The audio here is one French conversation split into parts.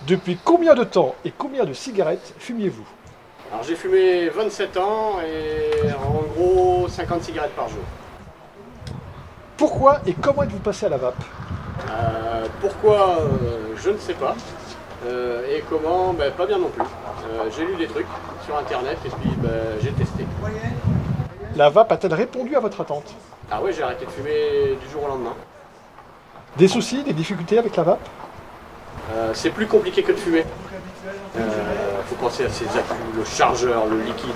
Depuis combien de temps et combien de cigarettes fumiez-vous? Alors j'ai fumé 27 ans et en gros 50 cigarettes par jour. Pourquoi et comment êtes-vous passé à la vape? Pourquoi je ne sais pas. Et comment pas bien non plus. J'ai lu des trucs sur internet et puis j'ai testé. La vape a-t-elle répondu à votre attente? Ah ouais, j'ai arrêté de fumer du jour au lendemain. Des soucis, des difficultés avec la vape? C'est plus compliqué que de fumer. Faut penser à ses accus, le chargeur, le liquide.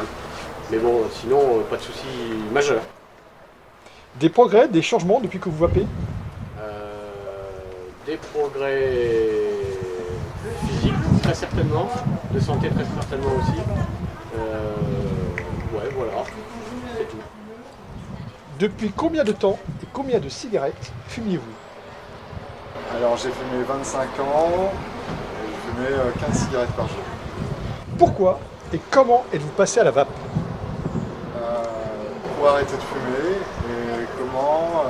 Mais bon, sinon, pas de soucis majeurs. Des progrès, des changements depuis que vous vapez? Des progrès physiques, très certainement. De santé, très certainement aussi. Ouais, voilà. C'est tout. Depuis combien de temps et combien de cigarettes fumiez-vous? Alors j'ai fumé 25 ans et je fumais 15 cigarettes par jour. Pourquoi et comment êtes-vous passé à la vape? Pour arrêter de fumer et comment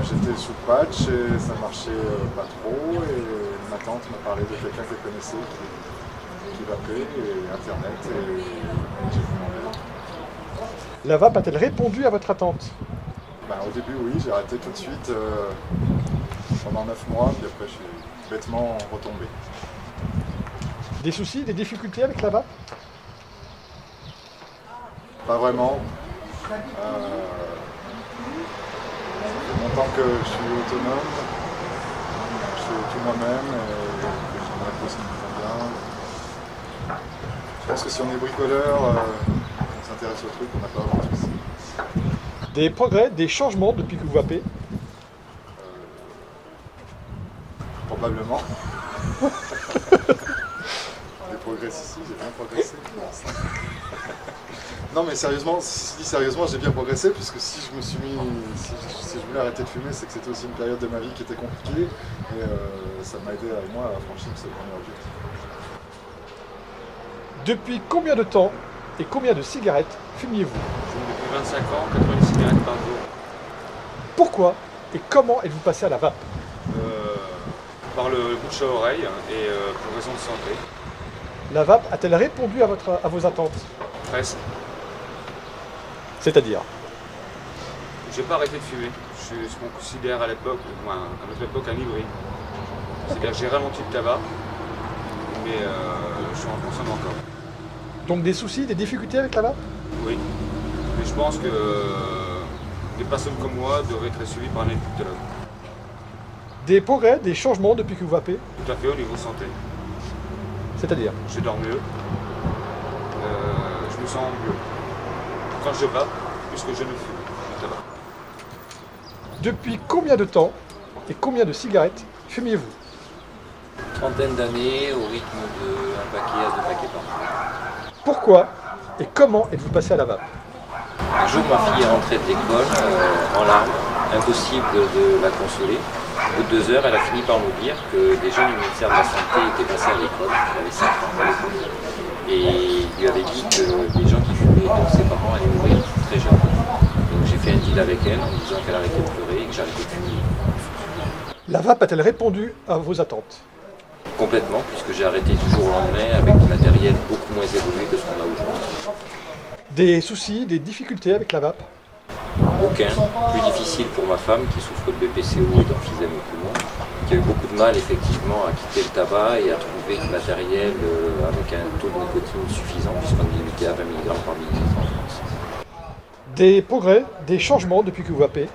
j'étais sous patch et ça marchait pas trop et ma tante m'a parlé de quelqu'un qu'elle connaissait qui vapait et internet et j'ai fumé. La vape a-t-elle répondu à votre attente? Au début oui, j'ai arrêté tout de suite pendant 9 mois puis après je suis bêtement retombé. Des soucis, des difficultés avec la vape? Pas vraiment. Ça fait longtemps que je suis autonome, je fais tout moi-même et que j'ai ma pause qui me convient. Je pense que si on est bricoleur, on s'intéresse au truc, on n'a pas vraiment de soucis. Des progrès, des changements depuis que vous vapez? Probablement. Des progrès, si, j'ai bien progressé. Non mais sérieusement, si je dis sérieusement, j'ai bien progressé puisque si je voulais arrêter de fumer, c'est que c'était aussi une période de ma vie qui était compliquée et ça m'a aidé à moi à franchir ce premier objectif. Depuis combien de temps et combien de cigarettes fumiez-vous? Depuis 25 ans, 90 cigarettes par jour. Pourquoi et comment êtes-vous passé à la vape? Par le bouche à oreille et pour raison de santé. La vape a-t-elle répondu à vos attentes? Presque. C'est-à-dire? J'ai pas arrêté de fumer. Je suis ce qu'on considère à l'époque, à notre époque, un hybride. C'est-à-dire que j'ai ralenti le tabac, mais je suis en consomme encore. Donc des soucis, des difficultés avec la vape? Oui. Mais je pense que des personnes comme moi devraient être suivies par un égyptologue. Des progrès, des changements depuis que vous vapez? Tout à fait au niveau santé. C'est-à-dire? Je dors mieux. Je me sens mieux. Quand je vape, plus que je ne fume du tabac. Depuis combien de temps et combien de cigarettes fumiez-vous? Trentaine d'années au rythme d'un paquet à 2 paquets par jour. Pourquoi et comment êtes-vous passé à la vape? Un jour, ma fille est rentrée de l'école en larmes, impossible de la consoler. Au bout de 2 heures, elle a fini par nous dire que des gens du ministère de la Santé étaient passés à l'école, elle avait 5 ans à l'époque, et ils lui avaient dit que les gens qui fumaient de ses parents allaient mourir très jeunes. Donc j'ai fait un deal avec elle en lui disant qu'elle arrêtait de pleurer et que j'arrêtais de fumer. La vape a-t-elle répondu à vos attentes? Complètement, puisque j'ai arrêté du jour au lendemain avec du matériel beaucoup moins évolué que ce qu'on a aujourd'hui. Des soucis, des difficultés avec la vape? Aucun. Plus difficile pour ma femme qui souffre de BPCO et d'emphysème au poumon, qui a eu beaucoup de mal effectivement à quitter le tabac et à trouver du matériel avec un taux de nicotine suffisant puisqu'on est limité à 20 mg par millilitre en France. Des progrès, des changements depuis que vous vapez?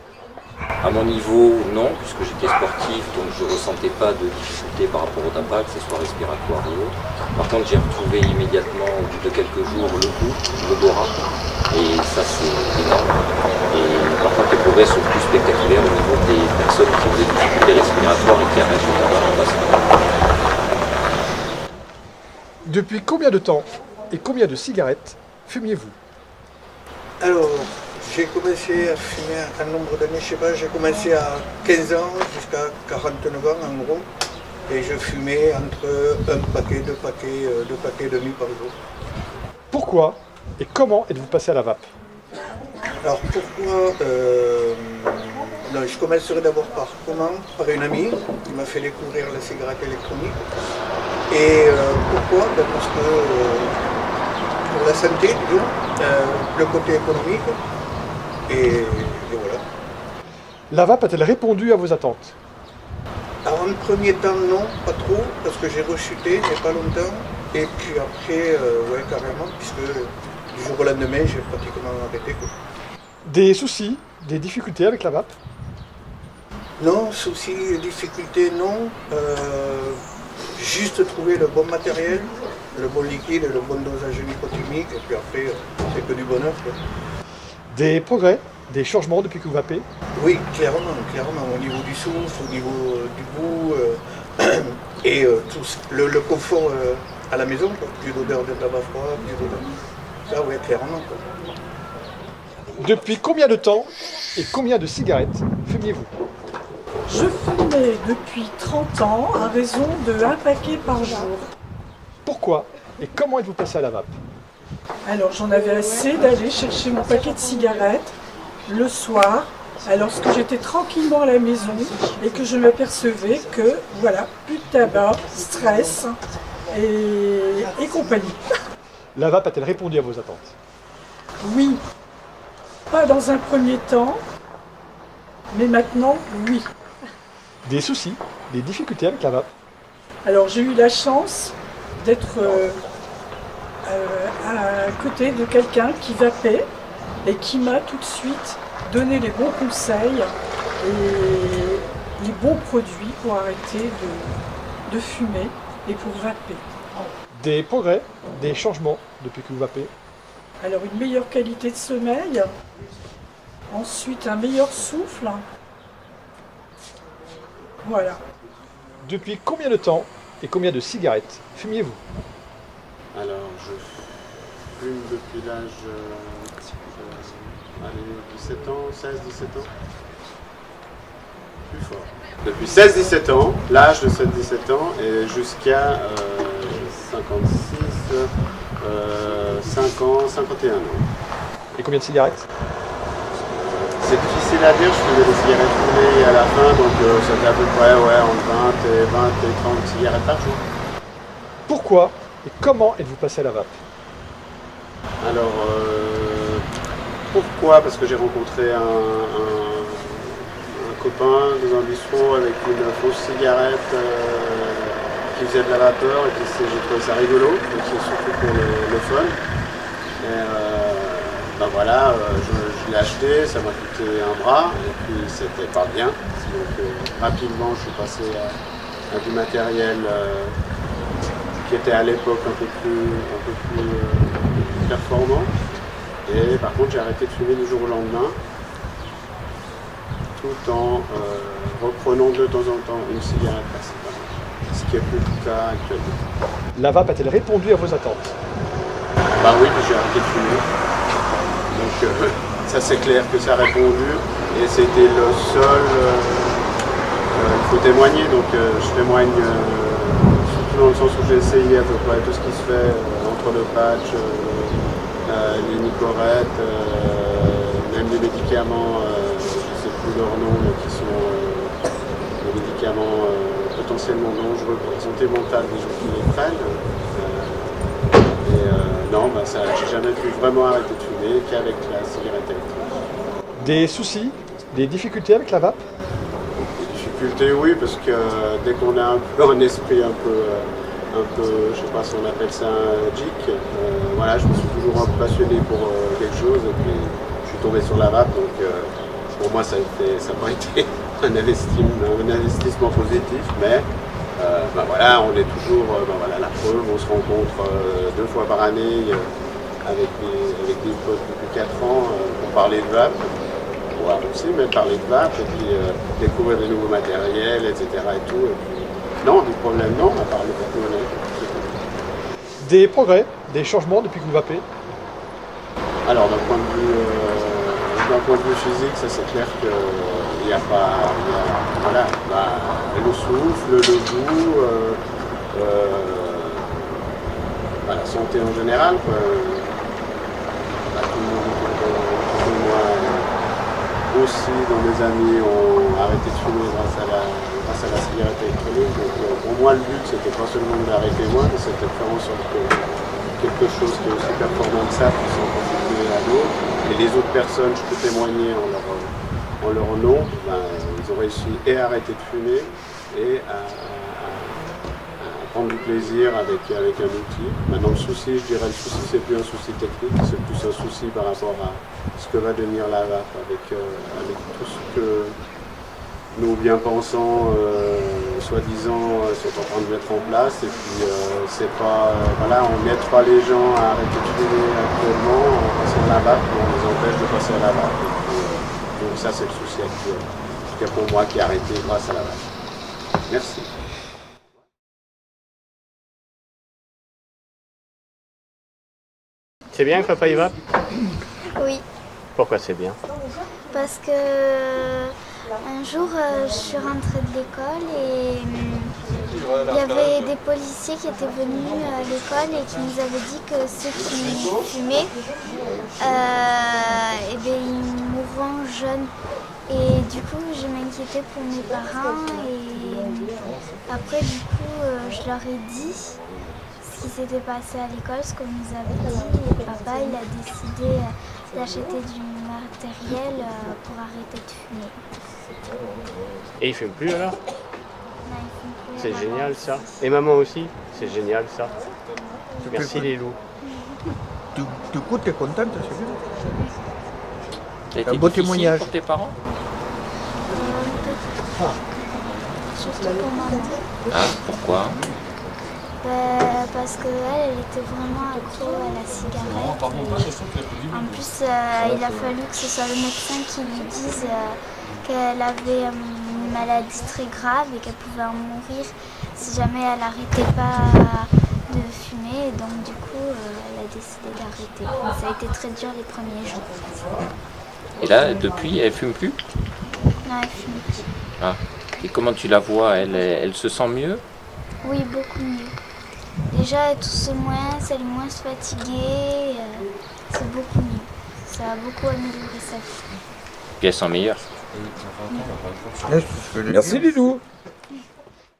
À mon niveau, non, puisque j'étais sportif, donc je ne ressentais pas de difficulté par rapport au tabac, que ce soit respiratoire et autres. Par contre, j'ai retrouvé immédiatement, au bout de quelques jours, le goût, l'odorat, et ça c'est énorme. Et par contre, les progrès sont plus spectaculaires au niveau des personnes qui ont des difficultés respiratoires et qui arrêtent le tabac en passant. Depuis combien de temps et combien de cigarettes fumiez-vous? Alors, j'ai commencé à fumer un nombre d'années, je sais pas, j'ai commencé à 15 ans jusqu'à 49 ans en gros. Et je fumais entre un paquet, deux paquets et demi par jour. Pourquoi et comment êtes-vous passé à la vape? Alors pourquoi non, je commencerai d'abord par comment? Par une amie qui m'a fait découvrir la cigarette électronique. Et pourquoi? Parce que pour la santé, disons, le côté économique, et voilà. La vape a-t-elle répondu à vos attentes? Alors, en premier temps, non, pas trop, parce que j'ai rechuté, mais pas longtemps. Et puis après, ouais, carrément, puisque du jour au lendemain, j'ai pratiquement arrêté, quoi. Des soucis, des difficultés avec la vape? Non, soucis, difficultés, non. Juste trouver le bon matériel, le bon liquide, le bon dosage nicotinique, et puis après, c'est que du bonheur, quoi. Des progrès, des changements depuis que vous vapez? Oui, clairement, au niveau du souffle, au niveau du goût, et tout le confort à la maison, quoi. Plus d'odeur de tabac froid, plus d'odeur. Ça, oui, clairement, quoi. Depuis combien de temps et combien de cigarettes fumiez-vous? Je fumais depuis 30 ans à raison de 1 paquet par jour. Pourquoi et comment êtes-vous passé à la vape? Alors j'en avais assez d'aller chercher mon paquet de cigarettes le soir, lorsque j'étais tranquillement à la maison et que je m'apercevais que, voilà, plus de tabac, stress et compagnie. La vape a-t-elle répondu à vos attentes? Oui, pas dans un premier temps, mais maintenant, oui. Des soucis, des difficultés avec la vape? Alors j'ai eu la chance d'être à côté de quelqu'un qui vapait et qui m'a tout de suite donné les bons conseils et les bons produits pour arrêter de fumer et pour vaper. Des progrès, des changements depuis que vous vapez? Alors une meilleure qualité de sommeil, ensuite un meilleur souffle. Voilà. Depuis combien de temps et combien de cigarettes fumiez-vous? Alors, je fume depuis l'âge 17 ans, 16-17 ans. Plus fort. Depuis 16-17 ans, l'âge de 16-17 ans, et jusqu'à 56, 5 ans, 51 ans. Et combien de cigarettes? C'est difficile à dire, je faisais des cigarettes fumées à la fin, donc c'était à peu près entre 20 et 30 cigarettes par jour. Pourquoi et comment êtes-vous passé à la vape? Alors, pourquoi? Parce que j'ai rencontré un copain dans un bistrot avec une fausse cigarette qui faisait de la vapeur, et puis j'ai trouvé ça rigolo, donc c'est surtout pour le fun. Et ben voilà, je l'ai acheté, ça m'a coûté un bras, et puis c'était pas bien. Donc rapidement je suis passé à du matériel qui était à l'époque un peu plus performant. Et par contre j'ai arrêté de fumer du jour au lendemain, tout en reprenant de temps en temps une cigarette par-ci par-là, ce qui est plus le cas actuellement. La vape a-t-elle répondu à vos attentes? Bah oui, j'ai arrêté de fumer. Donc ça c'est clair que ça a répondu, et c'était le seul, il faut témoigner, donc je témoigne surtout dans le sens où j'ai essayé à peu près tout ce qui se fait entre le patch, les nicorettes, même les médicaments, je ne sais plus leur nom, mais qui sont des médicaments potentiellement dangereux pour la santé mentale des gens qui les prennent. Non, bah j'ai jamais pu vraiment arrêter de fumer qu'avec la cigarette électronique. Des soucis, des difficultés avec la vape? Des difficultés, oui, parce que dès qu'on a un esprit un peu, je sais pas si on appelle ça un geek, voilà, je me suis toujours un peu passionné pour quelque chose, et puis je suis tombé sur la vape, donc pour moi ça n'a pas été un investissement positif, mais ben voilà, on est toujours, ben voilà, la preuve, on se rencontre 2 fois par année avec des potes depuis 4 ans pour parler de vape, pour aussi même parler de vape, et puis découvrir des nouveaux matériels, etc. et tout. Et puis, non, des problèmes non, à part le porte-monnaie. Des progrès, des changements depuis que vous vapez? Alors d'un point de vue physique, ça c'est clair qu'il n'y a pas, voilà, bah, le souffle, le goût, bah, la santé en général, quoi. Bah, tout le monde autour de moi aussi, dans mes amis, ont arrêté arrêté de fumer grâce à la cigarette électronique. Donc pour moi, le but, c'était pas seulement d'arrêter moi, mais c'était de faire en sorte que quelque chose qui est aussi performant que ça puisse en profiter à d'autres. Et les autres personnes, je peux témoigner en leur nom, ils ont réussi et à arrêter de fumer et à prendre du plaisir avec un outil. Maintenant le souci, je dirais, c'est plus un souci technique, c'est plus un souci par rapport à ce que va devenir la vape avec tout ce que nos bien-pensants, soi-disant, sont en train de mettre en place. Et puis c'est pas, voilà, on n'aide pas les gens à arrêter de fumer actuellement en passant à la vape, mais on les empêche de passer à la vape. Et puis, donc ça c'est le souci actuel, en tout cas pour moi qui ai arrêté grâce à la vape. Merci. C'est bien que papa y va? Oui, Pourquoi c'est bien? parce que un jour je suis rentrée de l'école et il y avait des policiers qui étaient venus à l'école et qui nous avaient dit que ceux qui fumaient, ils mourront jeunes. Et du coup, je m'inquiétais pour mes parents et après, du coup, je leur ai dit ce qui s'était passé à l'école, ce qu'on nous avait dit. Et papa, il a décidé d'acheter du matériel pour arrêter de fumer. Et il fume plus alors? Non, il fume plus. C'est génial ça. Et maman aussi? C'est génial ça. Merci les loups. Du coup, tu es contente, c'est bien. Ça a été Un beau difficile témoignage. pour tes parents? Surtout pour maman. Ah, pourquoi? Parce qu'elle était vraiment accro à la cigarette. En plus, il a fallu que ce soit le médecin qui lui dise qu'elle avait une maladie très grave et qu'elle pouvait en mourir si jamais elle n'arrêtait pas de fumer. Et donc du coup, elle a décidé d'arrêter. Mais ça a été très dur les premiers jours. Et là, depuis, elle fume plus? Non, elle fume plus. Ah. Et comment tu la vois? Elle se sent mieux? Oui, beaucoup mieux. Déjà, elle tousse moins, elle est moins fatiguée, c'est beaucoup mieux. Ça a beaucoup amélioré sa vie. Puis elle sent meilleure. Merci Lilou.